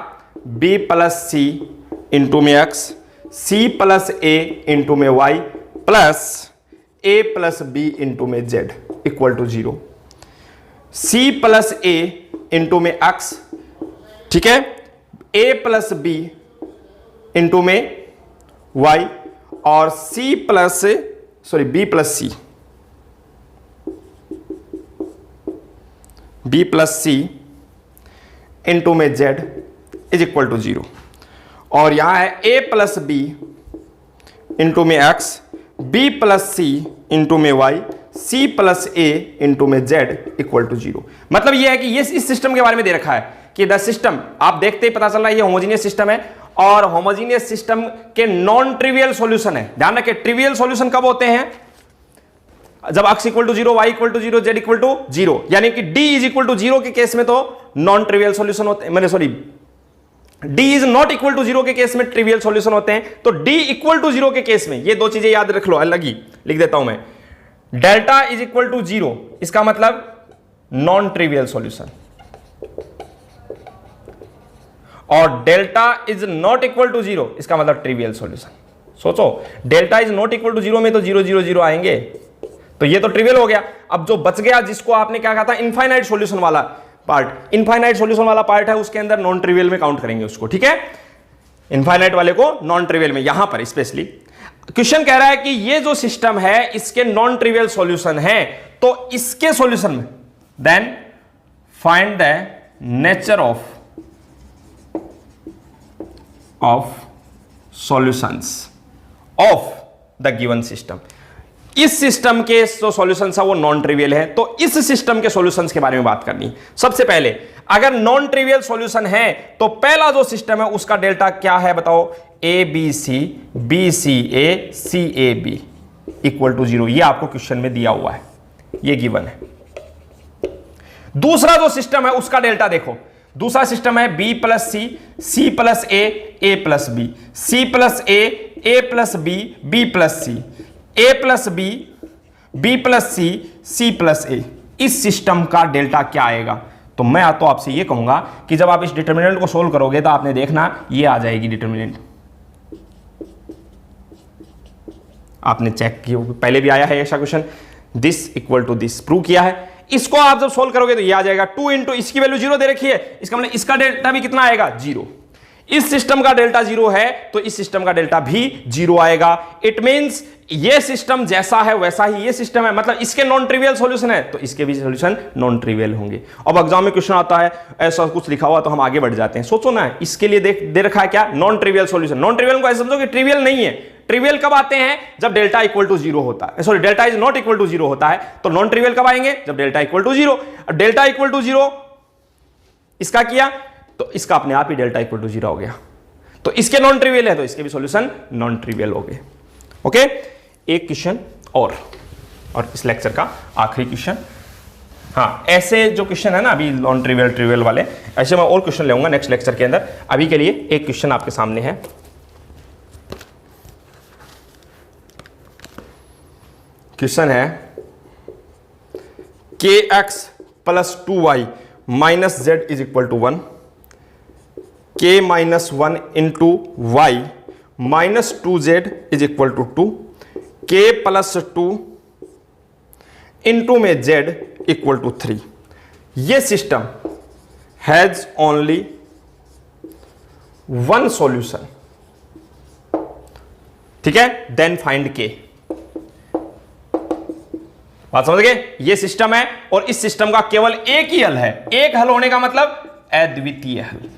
A: b प्लस सी इंटू में x, c plus a into में y plus a plus b into में z equal to 0, c plus a into में x, ठीक है, a प्लस b इंटू में y और b प्लस c इंटू में z इज इक्वल टू 0, और यहां है a प्लस b इंटू में x, b plus c into में y, c plus a into में z इक्वल टू 0। मतलब यह है कि ये इस सिस्टम के बारे में दे रखा है कि द सिस्टम, आप देखते ही पता चल रहा है ये होमोजीनियस सिस्टम है, और होमोजीनियस सिस्टम के नॉन ट्रिवियल सॉल्यूशन है। ध्यान रखें, ट्रिवियल सॉल्यूशन कब होते हैं? जब x equal to 0, y equal to 0, z equal to 0, यानी कि d इज इक्वल टू 0 के केस में तो नॉन ट्रिवियल सॉल्यूशन होते हैं, मैंने sorry d is not equal to 0 के केस में ट्रिवियल सॉल्यूशन होते हैं। तो d इक्वल टू 0 के केस में ये दो चीजें याद रख लो, अलग ही लिख देता हूं मैं। डेल्टा इज इक्वल टू 0 इसका मतलब नॉन ट्रिवियल सॉल्यूशन, और delta is not equal to 0 इसका मतलब ट्रिवियल सॉल्यूशन। सोचो, delta is not equal to 0 में तो 0 0 0 आएंगे, तो ये तो ट्रिवियल हो गया। अब जो बच गया, जिसको आपने क्या कहा था, इनफाइनाइट सॉल्यूशन वाला पार्ट, इनफाइनाइट सॉल्यूशन वाला पार्ट है, उसके अंदर नॉन ट्रिवियल में काउंट करेंगे उसको, ठीक है। इनफाइनाइट वाले को नॉन ट्रिवियल में। यहां पर स्पेशली क्वेश्चन कह रहा है कि ये जो सिस्टम है इसके नॉन ट्रिवियल सॉल्यूशन है, तो इसके सॉल्यूशन में then find the nature of solutions of the given system. इस सिस्टम के जो सॉल्यूशंस है वो नॉन ट्रिवियल है, तो इस सिस्टम के सॉल्यूशंस के बारे में बात करनी। सबसे पहले अगर नॉन ट्रिवियल सॉल्यूशन है तो पहला जो सिस्टम है उसका डेल्टा क्या है बताओ? A b c b c a c a b equal to 0। ये आपको क्वेश्चन में दिया हुआ है, ये गिवन है। दूसरा जो सिस्टम है उसका डेल्टा देखो, दूसरा सिस्टम है B plus C, C plus A plus B, C plus A plus B plus C, A plus B plus C plus A. इस सिस्टम का डेल्टा क्या आएगा? तो मैं तो आपसे ये कहूंगा कि जब आप इस डिटर्मिनेंट को सोल्व करोगे तो आपने देखना ये आ जाएगी डिटर्मिनेंट। आपने चेक किया, पहले भी आया है ऐसा question, this equal to this prove किया है। इसको आप जब सोल्व करोगे तो ये आ जाएगा 2 इंटू इसकी वैल्यू 0 दे रखी है, इसका मतलब इसका डेल्टा भी कितना आएगा? 0। इस सिस्टम का डेल्टा 0 है तो इस सिस्टम का डेल्टा भी 0 आएगा। इट मींस ये सिस्टम जैसा है वैसा ही ये सिस्टम है, मतलब इसके नॉन ट्रिवियल सॉल्यूशन है तो इसके भी सॉल्यूशन नॉन ट्रिवियल होंगे। अब एग्जाम में क्वेश्चन आता है ऐसा कुछ लिखा हुआ तो हम आगे बढ़ जाते हैं। सोचो ना, इसके लिए दे रखा है क्या? Non trivial solution. Non trivial को ऐसे समझो कि ट्रिवियल नहीं है। ट्रिवियल कब आते हैं? जब डेल्टा इक्वल टू 0 होता है, sorry delta is not equal to 0 होता है। तो नॉन ट्रिवियल कब आएंगे? जब delta equal to 0। Delta equal to 0 इसका किया तो इसका अपने आप ही डेल्टा इक्वल टू 0 हो गया, तो इसके नॉन ट्रिवियल है तो इसके भी सॉल्यूशन नॉन ट्रिवियल हो गए। ओके, एक क्वेश्चन और इस लेक्चर का आखिरी क्वेश्चन। हाँ, ऐसे जो क्वेश्चन है ना अभी नॉन ट्रिवियल ट्रिवियल वाले, ऐसे मैं और क्वेश्चन लेऊंगा नेक्स्ट लेक्चर के अंदर। अभी के लिए एक क्वेश्चन आपके सामने है। क्वेश्चन है kx plus 2y minus z is equal to 1, k minus 1 into y minus 2z is equal to 2, k plus 2 into में z इक्वल टू 3। ये system has only one solution, ठीक है। Then find k। बात समझ गए? ये सिस्टम है और इस सिस्टम का केवल एक ही हल है। एक हल होने का मतलब अद्वितीय हल।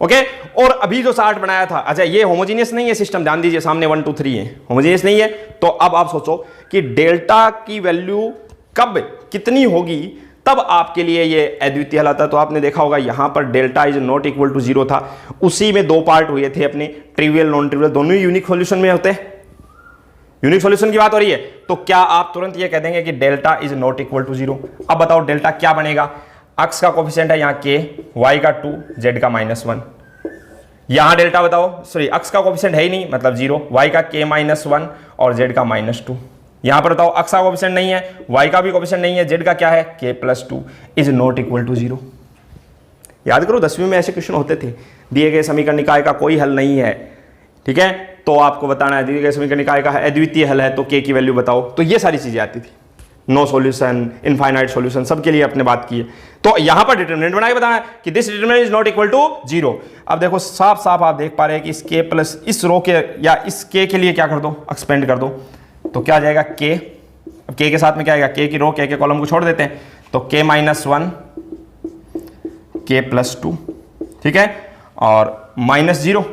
A: ओके, और अभी जो चार्ट बनाया था, अच्छा ये होमोजीनियस नहीं है सिस्टम, ध्यान दीजिए, सामने 1 2 3 है, होमोजीनियस नहीं है। तो अब आप सोचो कि डेल्टा की वैल्यू कब कितनी होगी तब आपके लिए ये अद्वितीय हल आता है। तो आपने देखा होगा यहां पर delta is not equal to 0 था, उसी में दो पार्ट हुए थे अपने, ट्रिवियल नॉन ट्रिवियल, दोनों ही यूनिक सॉल्यूशन में होते हैं। यूनिक सॉल्यूशन की बात हो रही है तो क्या आप तुरंत ये कह देंगे कि delta is not equal to 0? अब बताओ डेल्टा क्या बनेगा? x का कोफिशिएंट है यहाँ k, y का 2, z का -1। यहां डेल्टा बताओ, सॉरी x का कोफिशिएंट है ही नहीं मतलब 0, y का k -1 और z का -2। यहां पर बताओ x का कोफिशिएंट नहीं है, y का भी कोफिशिएंट नहीं है, z का क्या है? k plus 2 is not equal to 0। याद करो 10वीं में ऐसे क्वेश्चन होते थे, दिए गए समीकरण निकाय का कोई हल नहीं है, ठीक है, तो आपको बताना है दिए गए समीकरण निकाय का अद्वितीय हल है तो k की वैल्यू बताओ। तो ये सारी चीजें आती थी, नो सॉल्यूशन, इनफाइनाइट सॉल्यूशन, सबके लिए अपने बात की है। तो यहां पर डिटरमिनेंट बना के बताना है कि this determinant is not equal to 0। अब देखो साफ साफ आप देख पा रहे हैं कि इस k प्लस इस रो के या इस k के लिए क्या कर दो, एक्सपेंड कर दो, तो क्या आ जाएगा k। अब k के साथ में क्या आएगा? k की रो k के कॉलम को छोड़ देते हैं तो k -1 k प्लस 2, ठीक है, और -0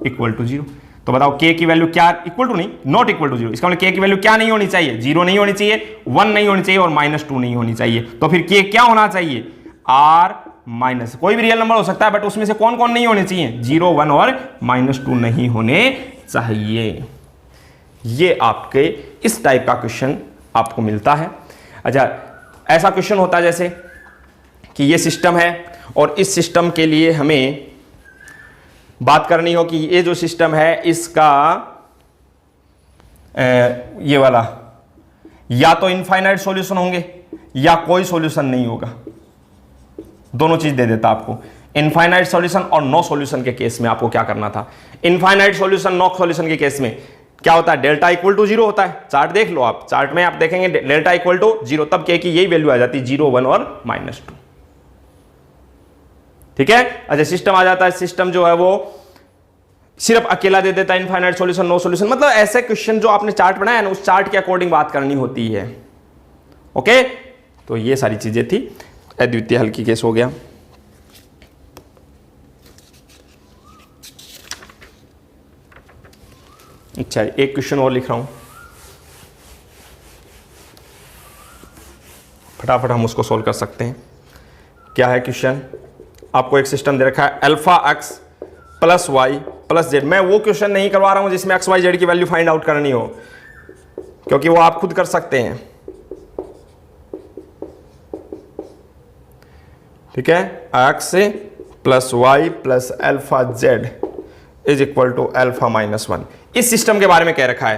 A: इक्वल टू 0। तो बताओ k की वैल्यू क्या? इक्वल टू नहीं, नॉट इक्वल टू 0। इसका मतलब k की वैल्यू क्या नहीं होनी चाहिए? 0 नहीं होनी चाहिए, 1 नहीं होनी चाहिए और -2 नहीं होनी चाहिए। तो फिर k क्या होना चाहिए? आर माइनस, कोई भी रियल नंबर हो सकता है बट उसमें से कौन कौन नहीं होने चाहिए, 0, 1 और -2 नहीं होने चाहिए। ये आपके इस टाइप का क्वेश्चन आपको मिलता है। अच्छा, ऐसा क्वेश्चन होता है जैसे कि ये सिस्टम है और इस सिस्टम के लिए हमें बात करनी हो कि ये जो सिस्टम है इसका ये वाला या तो इनफाइनाइट सॉल्यूशन होंगे या कोई सॉल्यूशन नहीं होगा, दोनों चीज दे देता आपको। इनफाइनाइट सॉल्यूशन और नो सॉल्यूशन के केस में आपको क्या करना था, इनफाइनाइट सॉल्यूशन नो सॉल्यूशन के केस में क्या होता है, डेल्टा इक्वल टू 0 होता है। चार्ट देख लो आप, चार्ट में आप देखेंगे डेल्टा इक्वल टू 0, तब के की यही वैल्यू आ जाती है 0, 1 और -2। ठीक है। अच्छा, सिस्टम आ जाता है, सिस्टम जो है वो सिर्फ अकेला दे देता है इनफाइनाइट सॉल्यूशन नो सॉल्यूशन, मतलब ऐसे क्वेश्चन जो आपने चार्ट बनाया ना उस चार्ट के अकॉर्डिंग बात करनी होती है। ओके, तो ये सारी चीजें थी। अद्वितीय हल की केस हो गया। अच्छा, एक क्वेश्चन और लिख रहा हूं, फटाफट हम उसको सॉल्व कर सकते हैं। क्या है क्वेश्चन, आपको एक सिस्टम दे रखा है alpha x plus y plus z. मैं वो क्वेश्चन नहीं करवा रहा हूं जिसमें एक्स वाई जेड की वैल्यू फाइंड आउट करनी हो, क्योंकि वो आप खुद कर सकते हैं। ठीक है, x plus y plus alpha z is equal to alpha -1। इस सिस्टम के बारे में कह रखा है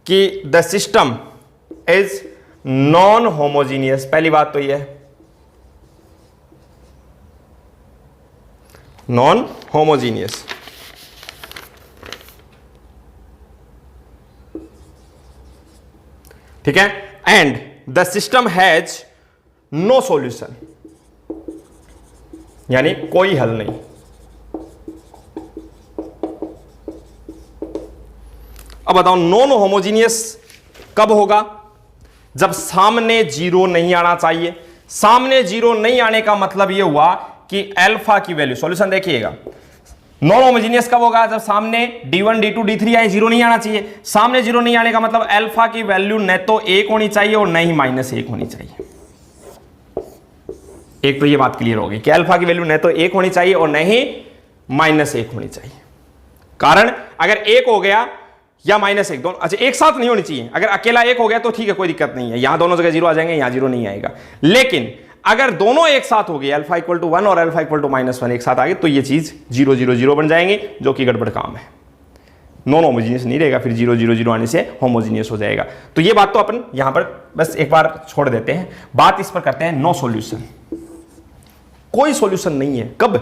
A: कि the system is non homogeneous. पहली बात तो यह है नॉन होमोजीनियस। ठीक है, and the system has no solution, यानी कोई हल नहीं। अब बताओ नॉन होमोजीनियस कब होगा, जब सामने 0 नहीं आना चाहिए। सामने 0 नहीं आने का मतलब यह हुआ कि अल्फा की वैल्यू, सॉल्यूशन देखिएगा, नॉन होमोजीनियस कब होगा, जब सामने D1 D2 D3 आए, 0 नहीं आना चाहिए। सामने 0 नहीं आने का मतलब अल्फा की वैल्यू न तो 1 होनी चाहिए और न ही -1 होनी चाहिए। एक तो ये बात क्लियर होगी कि अल्फा की वैल्यू न तो 1 होनी चाहिए और न ही -1 होनी चाहिए। कारण अगर 1 हो गया या -1 दोनों, अच्छा एक साथ नहीं होनी चाहिए। अगर अकेला 1 हो गया तो ठीक है, कोई दिक्कत नहीं है, यहां दोनों जगह 0 आ जाएंगे, यहां 0 नहीं आएगा। लेकिन अगर दोनों एक साथ हो गए, अल्फा इक्वल टू 1 और अल्फा इक्वल टू -1 एक साथ आ गए, तो ये चीज 0 0 0 बन जाएंगे, जो कि गड़बड़ काम है। नॉन होमोजीनियस नहीं रहेगा, फिर 0 0 0 आने से होमोजीनियस हो जाएगा। तो ये बात तो अपन यहां पर बस एक बार छोड़ देते हैं, बात इस पर करते हैं नो सॉल्यूशन। कोई सॉल्यूशन नहीं है, कब,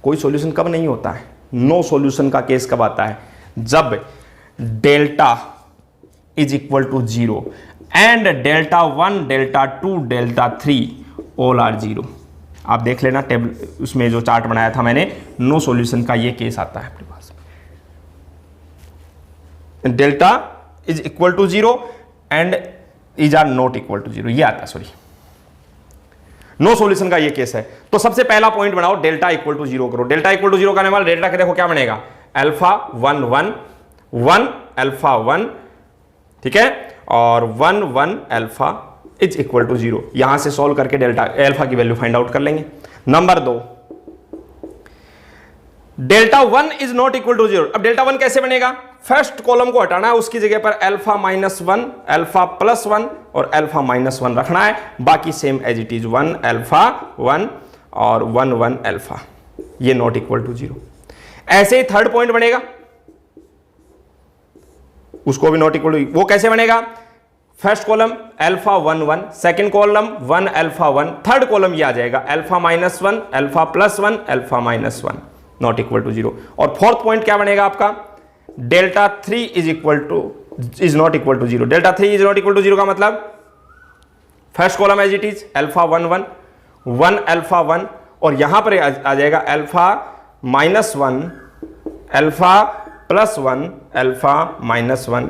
A: कोई सॉल्यूशन कब नहीं होता है, नो सॉल्यूशन का केस कब आता है, जब delta is equal to 0 and delta 1 delta 2 delta 3 all are 0। आप देख लेना टेबल, उसमें जो चार्ट बनाया था मैंने, नो सॉल्यूशन का ये केस आता है अपने पास। Delta is equal to 0 and is R not equal to 0, ये आता है, सॉरी, नो सॉल्यूशन का ये केस है। तो सबसे पहला पॉइंट बनाओ, डेल्टा इक्वल टू 0 करो। डेल्टा इक्वल टू 0 करने वाला डेल्टा के देखो क्या बनेगा, अल्फा 1 1 1 अल्फा 1, ठीक है, और 1 1 अल्फा इज इक्वल टू 0। यहां से सॉल्व करके डेल्टा अल्फा की वैल्यू फाइंड आउट कर लेंगे। Number 2, delta 1 is not equal to 0। अब डेल्टा 1 कैसे बनेगा, फर्स्ट कॉलम को हटाना है, उसकी जगह पर अल्फा -1 अल्फा +1 और अल्फा -1 रखना है, बाकी same as it is 1 alpha 1 और 1 1 अल्फा, ये नॉट इक्वल टू 0। ऐसे ही थर्ड पॉइंट बनेगा, उसको भी नॉट इक्वल टू, वो कैसे बनेगा, first column alpha 1 1, second column 1 alpha 1, third column ये आ जाएगा alpha -1 alpha +1 alpha -1, not equal to 0। और फोर्थ पॉइंट क्या बनेगा आपका, delta 3 is not equal to 0। Delta 3 is not equal to 0 का मतलब first column as it is alpha 1 1 1 alpha 1, और यहां पर आ जाएगा alpha -1 alpha +1 alpha -1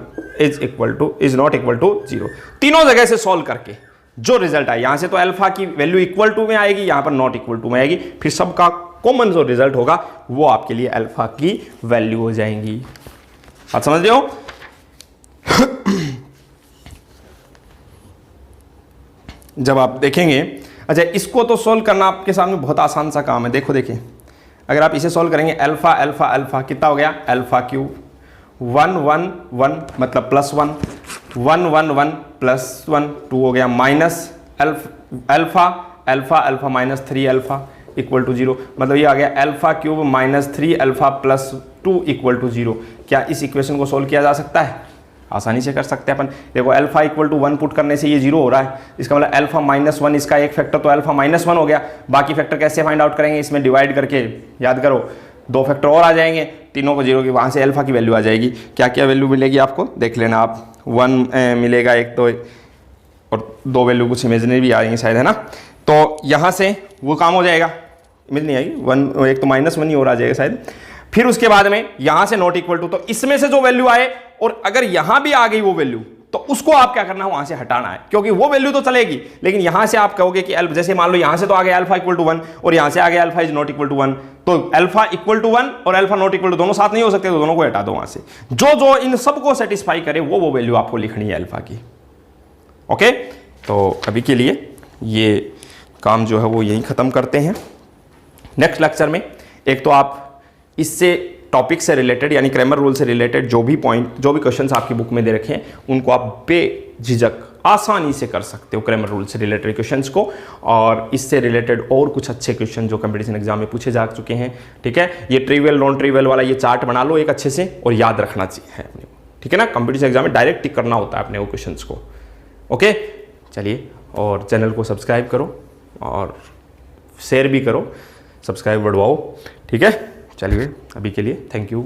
A: is not equal to 0। तीनों जगह से सॉल्व करके जो रिजल्ट आए, यहां से तो अल्फा की वैल्यू इक्वल टू में आएगी, यहां पर नॉट इक्वल टू में आएगी, फिर सबका कॉमन जो रिजल्ट होगा वो आपके लिए अल्फा की वैल्यू हो जाएंगी। बात समझ रहे हो? जब आप देखेंगे अच्छा, इसको तो सोल्व करना आपके सामने बहुत आसान सा काम है। देखो देखिए, अगर आप इसे सोल्व करेंगे अल्फा अल्फा अल्फा कितना हो गया, अल्फा क्यूब 1 1 1 मतलब +1 1 1 1 +1 2 हो गया minus alpha alpha alpha minus 3 alpha equal to 0, मतलब ये आ गया alpha cube minus 3 alpha plus 2 equal to 0। क्या इस इक्वेशन को सोल्व किया जा सकता है? आसानी से कर सकते हैं अपन। देखो अल्फा इक्वल टू 1 पुट करने से ये 0 हो रहा है, इसका मतलब अल्फा -1 इसका एक फैक्टर तो अल्फा -1 हो गया। बाकी फैक्टर कैसे फाइंड आउट करेंगे, इसमें डिवाइड करके, याद करो 2 फैक्टर और आ जाएंगे, तीनों को 0 की, वहाँ से अल्फा की वैल्यू आ जाएगी। क्या क्या वैल्यू मिलेगी आपको देख लेना आप, 1 मिलेगा एक तो, और 2 वैल्यू कुछ इमेजिनरी भी आएंगे शायद, है ना। तो यहाँ से वो काम हो जाएगा, इमेज नहीं आएगी, 1 एक तो -1 ही और आ जाएगा शायद। फिर उसके बाद में यहाँ से नॉट इक्वल टू, तो इसमें से जो वैल्यू आए और अगर यहाँ भी आ गई वो वैल्यू, तो उसको आप क्या करना है, वहां से हटाना है, क्योंकि वो वैल्यू तो चलेगी, लेकिन यहां से आप कहोगे कि जैसे मान लो यहां से तो आ गया अल्फा इक्वल टू 1 और यहां से आ गया alpha is not equal to 1, तो अल्फा इक्वल टू 1 और अल्फा नॉट इक्वल टू दोनों साथ नहीं हो सकते, तो दोनों को हटा दो वहां से। जो जो इन सबको सेटिस्फाई करे वो वैल्यू आपको लिखनी है अल्फा की। ओके, तो अभी के लिए ये काम जो है वो यहीं खत्म करते हैं। नेक्स्ट लेक्चर में एक तो आप इससे टॉपिक से रिलेटेड यानी क्रैमर रूल से रिलेटेड जो भी पॉइंट, जो भी क्वेश्चंस आपकी बुक में दे रखे हैं, उनको आप बेझिझक आसानी से कर सकते हो क्रैमर रूल से रिलेटेड क्वेश्चंस को, और इससे रिलेटेड और कुछ अच्छे क्वेश्चन जो कंपटीशन एग्जाम में पूछे जा चुके हैं। ठीक है, ये ट्रिवियल नॉन ट्रिवियल वाला ये चार्ट बना लो एक अच्छे से, और याद रखना चाहिए अपने को। ठीक है ना, कंपटीशन एग्जाम में डायरेक्ट टिक करना होता है अपने वो क्वेश्चन को। ओके, चलिए, और चैनल को सब्सक्राइब करो और शेयर भी करो, सब्सक्राइब बढ़वाओ। ठीक है, चलिए अभी के लिए थैंक यू।